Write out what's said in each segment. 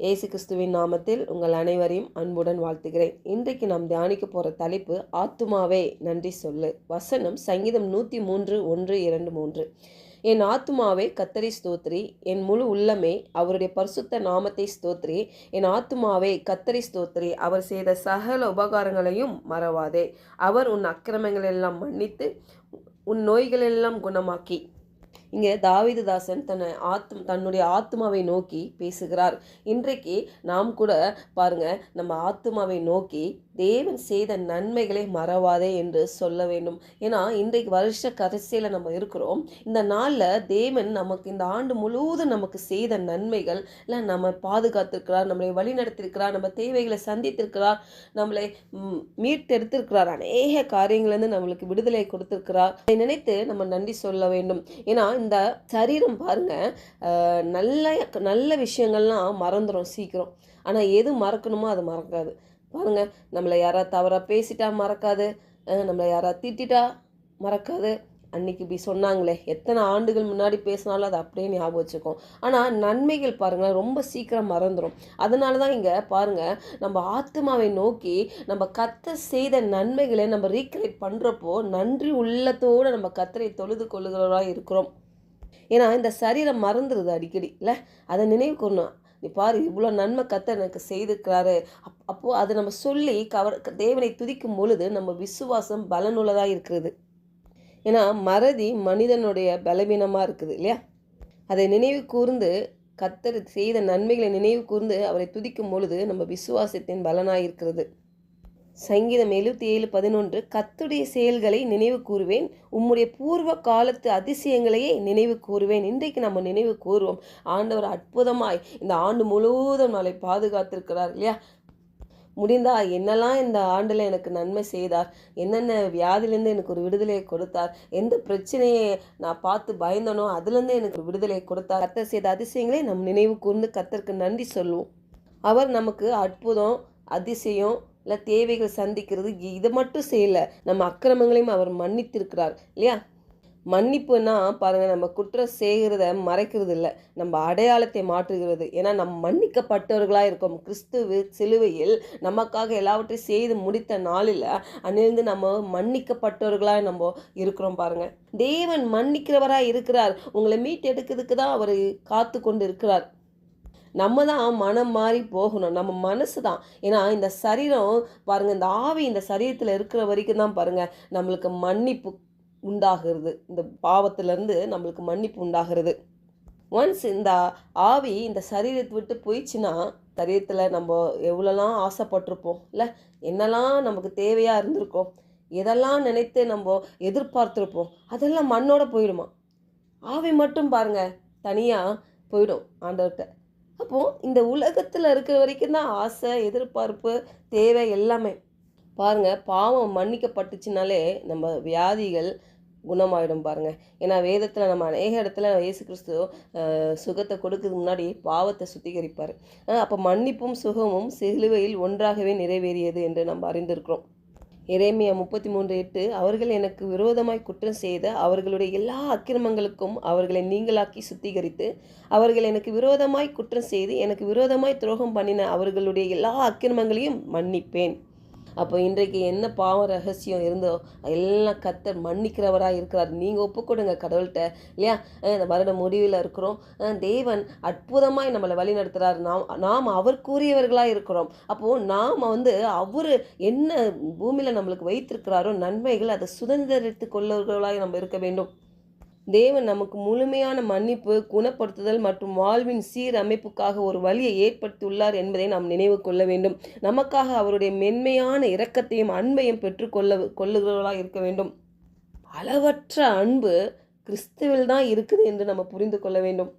இயேசு கிறிஸ்துவின் நாமத்தில் உங்கள் அனைவரையும் அன்புடன் வாழ்த்துகிறேன். இன்றைக்கு நாம் தியானிக்க போகிற தலைப்பு ஆத்துமாவே நன்றி சொல்லு. வசனம் சங்கீதம் 103 1 2 3. என் ஆத்துமாவே கர்த்தரை ஸ்தோத்திரி, என் முழு உள்ளமே அவருடைய பரிசுத்த நாமத்தை ஸ்தோத்திரி. என் ஆத்துமாவே கர்த்தரை ஸ்தோத்திரி, அவர் செய்த சகல உபகாரங்களையும் மறவாதே. அவர் உன் அக்கிரமங்களெல்லாம் மன்னித்து உன் நோய்களெல்லாம் குணமாக்கி. இங்கே தாவீதுதாசன் தன்னுடைய ஆத்மாவை நோக்கி பேசுகிறார். இன்றைக்கு நாம் கூட பாருங்க, நம்ம ஆத்மாவை நோக்கி தேவன் செய்த நன்மைகளை மறவாதே என்று சொல்ல வேண்டும். ஏன்னா இன்றைக்கு வருஷ கடைசியில் நம்ம இருக்கிறோம். இந்த நாளில் தேவன் நமக்கு இந்த ஆண்டு முழுவதும் நமக்கு செய்த நன்மைகள் இல்லை, நம்ம பாதுகாத்திருக்கிறார், நம்மளை வழி நடத்திருக்கிறார், நம்ம தேவைகளை சந்தித்திருக்கிறார், நம்மளை மீட்டெடுத்திருக்கிறார், அநேக காரியங்கள்லேருந்து நம்மளுக்கு விடுதலை கொடுத்திருக்கிறார். அதை நினைத்து நம்ம நன்றி சொல்ல வேண்டும். ஏன்னா இந்த சரீரம் பாருங்க, நல்ல விஷயங்கள்லாம் மறந்துடும் சீக்கிரம். ஆனால் எது மறக்கணுமோ அது மறக்காது. பாருங்க, நம்மளை யாராவது தவறாக பேசிட்டா மறக்காது, நம்மளை யாராவது திட்டிட்டா மறக்காது. அன்னைக்கு இப்படி சொன்னாங்களே, எத்தனை ஆண்டுகள் முன்னாடி பேசினாலும் அது அப்படியே ஞாபகம் வச்சுக்கும். ஆனால் நன்மைகள் பாருங்களேன், ரொம்ப சீக்கிரம் மறந்துடும். அதனால தான் இங்கே பாருங்கள், நம்ம ஆத்மாவை நோக்கி நம்ம கர்த்தர் செய்த நன்மைகளை நம்ம ரீக்ரியேட் பண்ணுறப்போ நன்றி உள்ளத்தோடு நம்ம கர்த்தரை தொழுது கொள்ளுகிறவராக இருக்கிறோம். ஏன்னா இந்த சரீரம் மறந்துடுது அடிக்கடி இல்லை, அதை நினைவு கூறணும். நீ பாரு, இவ்வளோ நன்மை கர்த்தர் எனக்கு செய்திருக்கிறாரு. அப்போது அதை நம்ம சொல்லி தேவனை துதிக்கும் பொழுது நம்ம விசுவாசம் பலனுள்ளதாக இருக்கிறது. ஏன்னா மறதி மனிதனுடைய பலவீனமாக இருக்குது இல்லையா. அதை நினைவு கூர்ந்து கர்த்தர் செய்த நன்மைகளை நினைவு கூர்ந்து அவரை துதிக்கும் பொழுது நம்ம விசுவாசத்தின் பலனாக இருக்கிறது. சங்கீதம் 77:11. கர்த்தருடைய செயல்களை நினைவு கூறுவேன், உம்முடைய பூர்வ காலத்து அதிசயங்களையே நினைவு கூறுவேன். இன்றைக்கு நம்ம நினைவு கூறுவோம். ஆண்டவர் அற்புதமாய் இந்த ஆண்டு முழுவதும் நாளை பாதுகாத்திருக்கிறார் இல்லையா. முடிந்தா என்னெல்லாம் இந்த ஆண்டில் எனக்கு நன்மை செய்தார், என்னென்ன வியாதிலேருந்து எனக்கு ஒரு விடுதலையை கொடுத்தார், எந்த பிரச்சனையை நான் பார்த்து பயந்தனோ அதுலேருந்து எனக்கு ஒரு விடுதலையை கொடுத்தார். கர்த்தர் செய்த அதிசயங்களை நம் நினைவு கூர்ந்து கர்த்தருக்கு நன்றி சொல்லுவோம். அவர் நமக்கு அற்புதம், அதிசயம் இல்லை தேவைகள் சந்திக்கிறது இதை மட்டும் செய்யலை, நம்ம அக்கிரமங்களையும் அவர் மன்னித்திருக்கிறார் இல்லையா. மன்னிப்புன்னா பாருங்கள், நம்ம குற்றம் செய்கிறத மறைக்கிறது இல்லை, நம்ம அடையாளத்தை மாற்றுகிறது. ஏன்னா நம்ம மன்னிக்கப்பட்டவர்களாக இருக்கோம். கிறிஸ்துவ சிலுவையில் நமக்காக எல்லாவற்றையும் செய்து முடித்த நாளில் அணிந்து நம்ம மன்னிக்கப்பட்டவர்களாக நம்ம இருக்கிறோம். பாருங்கள், தேவன் மன்னிக்கிறவராக இருக்கிறார். உங்களை மீட்டெடுக்கிறதுக்கு தான் அவர் காத்து கொண்டு இருக்கிறார். நம்ம தான் மனம் மாறி போகணும், நம்ம மனசு தான். ஏன்னா இந்த சரீரம் பாருங்கள், இந்த ஆவி இந்த சரீரத்தில் இருக்கிற வரைக்கும் தான் பாருங்கள் நம்மளுக்கு மன்னிப்பு உண்டாகிறது. இந்த பாவத்திலேருந்து நம்மளுக்கு மன்னிப்பு உண்டாகிறது. ஒன்ஸ் இந்த ஆவி இந்த சரீரத்தை விட்டு போயிடுச்சுன்னா, சரீரத்தில் நம்ம எவ்வளோலாம் ஆசைப்பட்டிருப்போம் இல்லை, என்னெல்லாம் நமக்கு தேவையாக இருந்திருக்கோம், எதெல்லாம் நினைத்து நம்ம எதிர்பார்த்துருப்போம், அதெல்லாம் மண்ணோட போயிடுமா. ஆவி மட்டும் பாருங்கள் தனியாக போயிடும் ஆண்டவர்கிட்ட. அப்போது இந்த உலகத்தில் இருக்கிற வரைக்கும் தான் ஆசை, எதிர்பார்ப்பு, தேவை எல்லாமே. பாருங்கள், பாவம் மன்னிக்கப்பட்டுச்சுனாலே நம்ம வியாதிகள் குணமாயிடும் பாருங்கள். ஏன்னா வேதத்தில் நம்ம அநேக இடத்துல இயேசு கிறிஸ்து சுகத்தை கொடுக்கறதுக்கு முன்னாடி பாவத்தை சுத்திகரிப்பார். அப்போ மன்னிப்பும் சுகமும் சிலுவையில் ஒன்றாகவே நிறைவேறியது என்று நம்ம அறிந்திருக்கிறோம். எரேமியா 33:8. அவர்கள் எனக்கு விரோதமாய் குற்றம் செய்த அவர்களுடைய எல்லா அக்கிரமங்களுக்கும் அவர்களை நீங்களாக்கி சுத்திகரித்து, அவர்கள் எனக்கு விரோதமாய் குற்றம் செய்து எனக்கு விரோதமாய் துரோகம் பண்ணின அவர்களுடைய எல்லா அக்கிரமங்களையும் மன்னிப்பேன். அப்போ இன்றைக்கு என்ன பாவ ரகசியம் இருந்தோ எல்லாம் கர்த்தர் மன்னிக்கிறவராக இருக்கிறார். நீங்கள் ஒப்புக்கொடுங்க கடவுள்கிட்ட இல்லையா. இந்த வருட முடிவில் இருக்கிறோம். தேவன் அற்புதமாய் நம்மளை வழி நடத்துகிறார். நாம் அவருக்குரியவர்களாக இருக்கிறோம். அப்போது நாம் அவர் என்ன பூமியில் நம்மளுக்கு வைத்திருக்கிறாரோ நன்மைகள் அதை சுதந்திரித்து கொள்ளவர்களாக நம்ம இருக்க வேண்டும். தேவன் நமக்கு முழுமையான மன்னிப்பு, குணப்படுத்துதல் மற்றும் வாழ்வின் சீரமைப்புக்காக ஒரு வழியை ஏற்படுத்தியுள்ளார் என்பதை நாம் நினைவு கொள்ள வேண்டும். நமக்காக அவருடைய மென்மையான இரக்கத்தையும் அன்பையும் கொள்ளுகிறவர்களாக இருக்க வேண்டும். அளவற்ற அன்பு கிறிஸ்துவில் தான் இருக்குது என்று நம்ம புரிந்து கொள்ள வேண்டும்.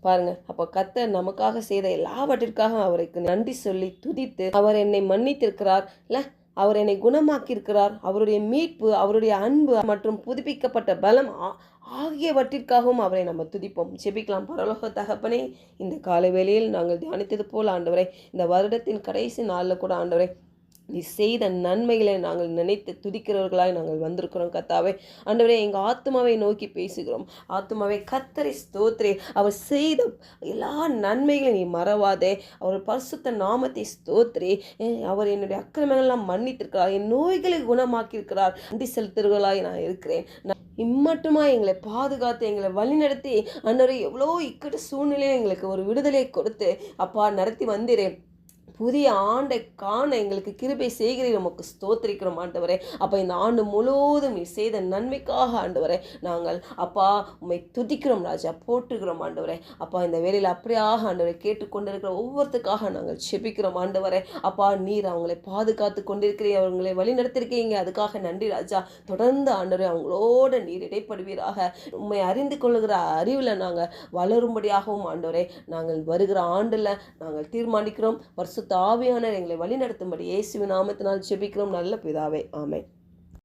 பாருங்கள், அப்போ கர்த்தர் நமக்காக செய்த எல்லாவற்றிற்காக அவருக்கு நன்றி சொல்லி துதித்து, அவர் என்னை மன்னித்திருக்கிறார் இல்லை, அவர் என்னை குணமாக்கியிருக்கிறார், அவருடைய மீட்பு, அவருடைய அன்பு மற்றும் புதுப்பிக்கப்பட்ட பலம் ஆகியவற்றிற்காகவும் அவரை நம்ம துதிப்போம். ஜெபிக்கலாம். பரலோக தகப்பனே, இந்த காலை வேளையில் நாங்கள் தியானித்தது போல் ஆண்டவரே, இந்த வருடத்தின் கடைசி நாளில் கூட ஆண்டவரே நீ செய்த நன்மைகளை நாங்கள் நினைத்து துதிக்கிறவர்களாய் நாங்கள் வந்திருக்கிறோம் கர்த்தாவே. ஆண்டவரே, எங்கள் ஆத்துமாவை நோக்கி பேசுகிறோம். ஆத்துமாவை கர்த்தரை ஸ்தோத்திரே. அவர் செய்த எல்லா நன்மைகளையும் நீ மறவாதே. அவர் பரிசுத்த நாமத்தை ஸ்தோத்திரே. அவர் என்னுடைய அக்கிரமங்கள்லாம் மன்னித்திருக்கிறார், என் நோய்களை குணமாக்கியிருக்கிறார். நன்றி செலுத்துகிறவர்களாய் நான் இருக்கிறேன். இம்மட்டுமா எங்களை பாதுகாத்து எங்களை வழிநடத்தி ஆண்டவரே, எவ்வளோ இக்கட்டு சூழ்நிலையில் எங்களுக்கு ஒரு விடுதலை கொடுத்து அப்பா நடத்தி வந்தீரேன். புதிய ஆண்டை காண எங்களுக்கு கிருபை செய்கிறீர், நமக்கு ஸ்தோத்திரிக்கிறோம் ஆண்டவரே. அப்போ இந்த ஆண்டு முழுவதும் நீ செய்த நன்மைக்காக ஆண்டவரே நாங்கள் அப்பா உம்மை துதிக்கிறோம் ராஜா, போற்றுகிறோம் ஆண்டவரே. அப்பா இந்த வேலையில் அப்படியாக ஆண்டவரை கேட்டுக்கொண்டிருக்கிற ஒவ்வொருத்துக்காக நாங்கள் செபிக்கிறோம் ஆண்டவரே. அப்பா நீர் அவங்களை பாதுகாத்து கொண்டிருக்கிறீங்க, அவங்களை வழி நடத்திருக்கீங்க, அதுக்காக நன்றி ராஜா. தொடர்ந்து ஆண்டவரே அவங்களோட நீர் இடைப்படுவீராக. உம்மை அறிந்து கொள்ளுகிற அறிவில் நாங்கள் வளரும்படியாகவும் ஆண்டவரே நாங்கள் வருகிற ஆண்டில் நாங்கள் தீர்மானிக்கிறோம். பரிசுத்த ஆவியானவர் எங்களை வழி நடத்தும்படி இயேசுவின் நாமத்தினால் ஜெபிக்கிறோம் நல்ல பிதாவே, ஆமென்.